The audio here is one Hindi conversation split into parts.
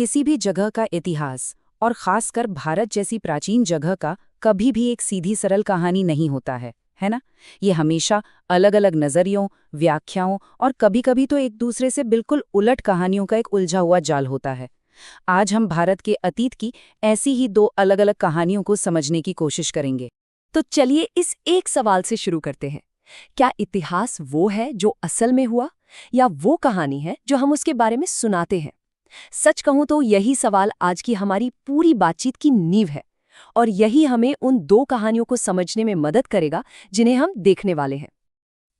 किसी भी जगह का इतिहास, और खासकर भारत जैसी प्राचीन जगह का, कभी भी एक सीधी सरल कहानी नहीं होता है ना? ये हमेशा अलग अलग नज़रियों, व्याख्याओं और कभी-कभी तो एक दूसरे से बिल्कुल उलट कहानियों का एक उलझा हुआ जाल होता है। आज हम भारत के अतीत की ऐसी ही दो अलग-अलग कहानियों को समझने की कोशिश करेंगे। तो चलिए इस एक सवाल से शुरू करते हैं। क्या इतिहास वो है जो असल में हुआ, या वो कहानी है जो हम उसके बारे में सुनाते हैं? सच कहूं तो यही सवाल आज की हमारी पूरी बातचीत की नींव है, और यही हमें उन दो कहानियों को समझने में मदद करेगा जिन्हें हम देखने वाले हैं।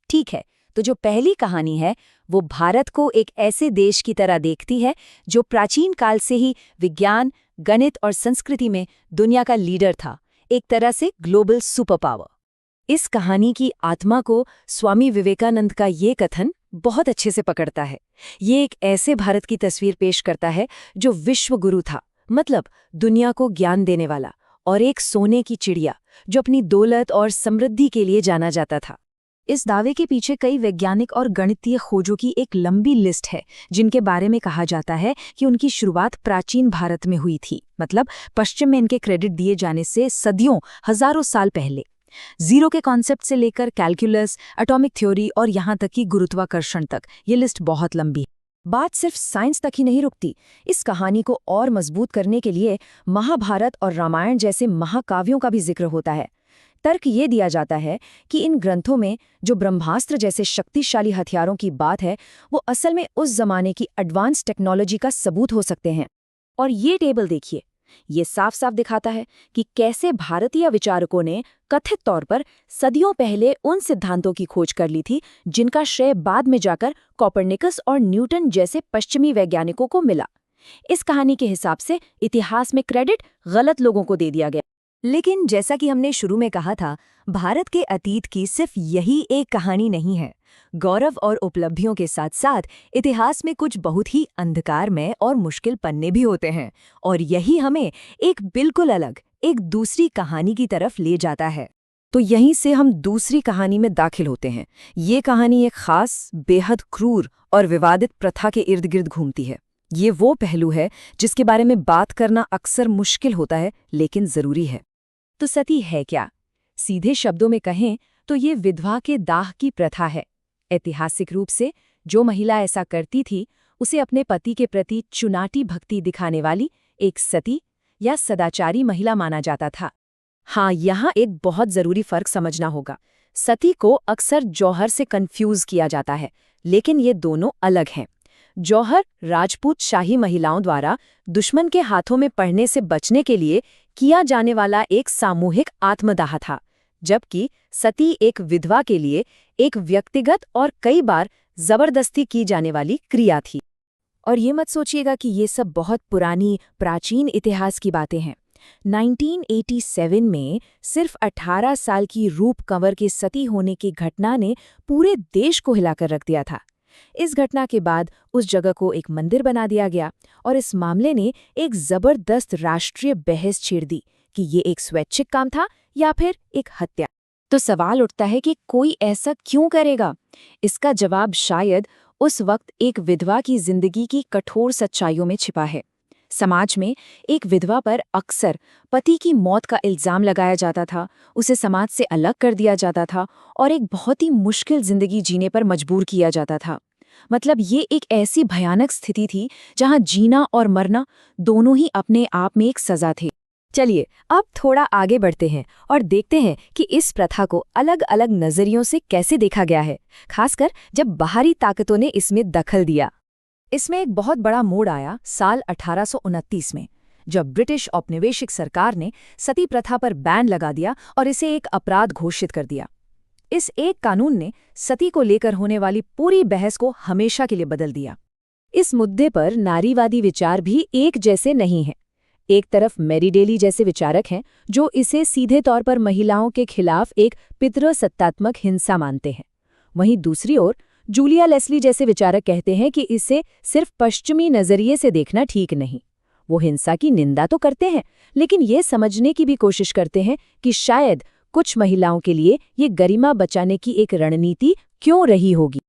ठीक है, तो जो पहली कहानी है वो भारत को एक ऐसे देश की तरह देखती है जो प्राचीन काल से ही विज्ञान, गणित और संस्कृति में दुनिया का लीडर था, एक तरह से ग्लोबल सुपर पावर। इस कहानी की आत्मा को स्वामी विवेकानंद का ये कथन बहुत अच्छे से पकड़ता है। ये एक ऐसे भारत की तस्वीर पेश करता है जो विश्व गुरु था, मतलब दुनिया को ज्ञान देने वाला, और एक सोने की चिड़िया जो अपनी दौलत और समृद्धि के लिए जाना जाता था। इस दावे के पीछे कई वैज्ञानिक और गणितीय खोजों की एक लंबी लिस्ट है, जिनके बारे में कहा जाता है कि उनकी शुरुआत प्राचीन भारत में हुई थी, मतलब पश्चिम में इनके क्रेडिट दिए जाने से सदियों, हजारों साल पहले। जीरो के कॉन्सेप्ट से लेकर कैलकुलस, एटॉमिक थ्योरी और यहाँ तक कि गुरुत्वाकर्षण तक, ये लिस्ट बहुत लंबी है। बात सिर्फ साइंस तक ही नहीं रुकती। इस कहानी को और मजबूत करने के लिए महाभारत और रामायण जैसे महाकाव्यों का भी जिक्र होता है। तर्क ये दिया जाता है कि इन ग्रंथों में जो ब्रह्मास्त्र जैसे शक्तिशाली हथियारों की बात है, वो असल में उस जमाने की एडवांस टेक्नोलॉजी का सबूत हो सकते हैं। और ये टेबल देखिए, ये साफ साफ दिखाता है कि कैसे भारतीय विचारकों ने कथित तौर पर सदियों पहले उन सिद्धांतों की खोज कर ली थी जिनका श्रेय बाद में जाकर कोपरनिकस और न्यूटन जैसे पश्चिमी वैज्ञानिकों को मिला। इस कहानी के हिसाब से इतिहास में क्रेडिट गलत लोगों को दे दिया गया। लेकिन जैसा कि हमने शुरू में कहा था, भारत के अतीत की सिर्फ यही एक कहानी नहीं है। गौरव और उपलब्धियों के साथ साथ इतिहास में कुछ बहुत ही अंधकारमय और मुश्किल पन्ने भी होते हैं, और यही हमें एक बिल्कुल अलग, एक दूसरी कहानी की तरफ ले जाता है। तो यहीं से हम दूसरी कहानी में दाखिल होते हैं। ये कहानी एक खास, बेहद क्रूर और विवादित प्रथा के इर्द गिर्द घूमती है। ये वो पहलू है जिसके बारे में बात करना अक्सर मुश्किल होता है, लेकिन जरूरी है। तो सती है क्या? सीधे शब्दों में कहें तो ये विधवा के दाह की प्रथा है। ऐतिहासिक रूप से जो महिला ऐसा करती थी, उसे अपने पति के प्रति चुनाटी भक्ति दिखाने वाली एक सती या सदाचारी महिला माना जाता था। हाँ, यहाँ एक बहुत जरूरी फर्क समझना होगा। सती को अक्सर जौहर से कंफ्यूज किया जाता है, लेकिन ये दोनों अलग हैं। जौहर राजपूत शाही महिलाओं द्वारा दुश्मन के हाथों में पड़ने से बचने के लिए किया जाने वाला एक सामूहिक आत्मदाह था, जबकि सती एक विधवा के लिए एक व्यक्तिगत और कई बार जबरदस्ती की जाने वाली क्रिया थी। और ये मत सोचिएगा कि ये सब बहुत पुरानी प्राचीन इतिहास की बातें हैं। 1987 में सिर्फ 18 साल की रूप कंवर के सती होने की घटना ने पूरे देश को हिलाकर रख दिया था। इस घटना के बाद उस जगह को एक मंदिर बना दिया गया, और इस मामले ने एक जबरदस्त राष्ट्रीय बहस छेड़ दी कि ये एक स्वैच्छिक काम था या फिर एक हत्या। तो सवाल उठता है कि कोई ऐसा क्यों करेगा? इसका जवाब शायद उस वक्त एक विधवा की जिंदगी की कठोर सच्चाइयों में छिपा है। समाज में एक विधवा पर अक्सर पति की मौत का इल्जाम लगाया जाता था, उसे समाज से अलग कर दिया जाता था और एक बहुत ही मुश्किल जिंदगी जीने पर मजबूर किया जाता था। मतलब ये एक ऐसी भयानक स्थिति थी जहां जीना और मरना दोनों ही अपने आप में एक सजा थे। चलिए अब थोड़ा आगे बढ़ते हैं और देखते हैं कि इस प्रथा को अलग अलग नजरियों से कैसे देखा गया है, खासकर जब बाहरी ताकतों ने इसमें दखल दिया। इसमें एक बहुत बड़ा मोड़ आया साल 1829 में, जब ब्रिटिश औपनिवेशिक सरकार ने सती प्रथा पर बैन लगा दिया और इसे एक अपराध घोषित कर दिया। इस एक कानून ने सती को लेकर होने वाली पूरी बहस को हमेशा के लिए बदल दिया। इस मुद्दे पर नारीवादी विचार भी एक जैसे नहीं हैं। एक तरफ मैरी डेली जैसे विचारक हैं जो इसे सीधे तौर पर महिलाओं के खिलाफ एक पितृसत्तात्मक हिंसा मानते हैं। वहीं दूसरी ओर जूलिया लेस्ली जैसे विचारक कहते हैं कि इसे सिर्फ पश्चिमी नजरिए से देखना ठीक नहीं। वो हिंसा की निंदा तो करते हैं, लेकिन ये समझने की भी कोशिश करते हैं कि शायद कुछ महिलाओं के लिए ये गरिमा बचाने की एक रणनीति क्यों रही होगी।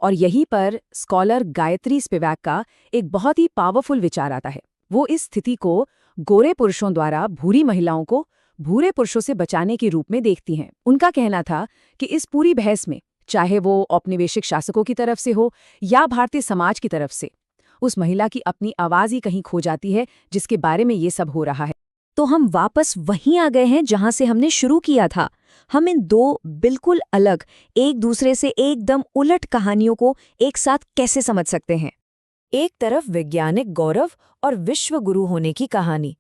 और यहीं पर स्कॉलर गायत्री स्पिवैक का एक बहुत ही पावरफुल विचार आता है। वो इस स्थिति को गोरे पुरुषों द्वारा भूरी महिलाओं को भूरे पुरुषों से बचाने के रूप में देखती हैं। उनका कहना था कि इस पूरी बहस में, चाहे वो औपनिवेशिक शासकों की तरफ से हो या भारतीय समाज की तरफ से, उस महिला की अपनी आवाज ही कहीं खो जाती है जिसके बारे में ये सब हो रहा है। तो हम वापस वहीं आ गए हैं जहां से हमने शुरू किया था। हम इन दो बिल्कुल अलग, एक दूसरे से एकदम उलट कहानियों को एक साथ कैसे समझ सकते हैं? एक तरफ वैज्ञानिक गौरव और विश्व गुरु होने की कहानी,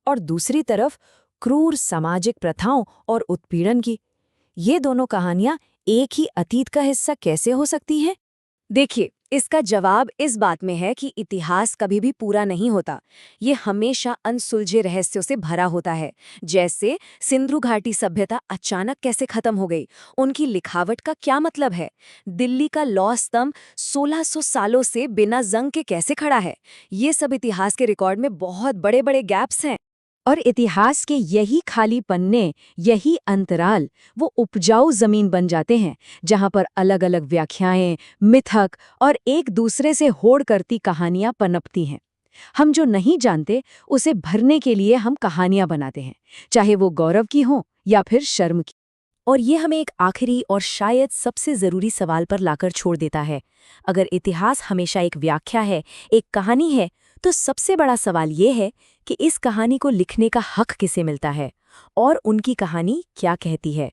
और दूसरी तरफ क्रूर सामाजिक प्रथाओं और उत्पीड़न की। ये दोनों कहानियां एक ही अतीत का हिस्सा कैसे हो सकती हैं? देखिए, इसका जवाब इस बात में है कि इतिहास कभी भी पूरा नहीं होता। ये हमेशा अनसुलझे रहस्यों से भरा होता है। जैसे सिंधु घाटी सभ्यता अचानक कैसे खत्म हो गई, उनकी लिखावट का क्या मतलब है, दिल्ली का लौह स्तंभ 1600 सालों से बिना जंग के कैसे खड़ा है। ये सब इतिहास के रिकॉर्ड में बहुत बड़े बड़े गैप्स हैं। और इतिहास के यही खाली पन्ने, यही अंतराल, वो उपजाऊ जमीन बन जाते हैं जहां पर अलग अलग व्याख्याएं, मिथक और एक दूसरे से होड़ करती कहानियां पनपती हैं। हम जो नहीं जानते उसे भरने के लिए हम कहानियां बनाते हैं, चाहे वो गौरव की हो या फिर शर्म की। और ये हमें एक आखिरी और शायद सबसे जरूरी सवाल पर लाकर छोड़ देता है। अगर इतिहास हमेशा एक व्याख्या है, एक कहानी है, तो सबसे बड़ा सवाल ये है कि इस कहानी को लिखने का हक किसे मिलता है और उनकी कहानी क्या कहती है।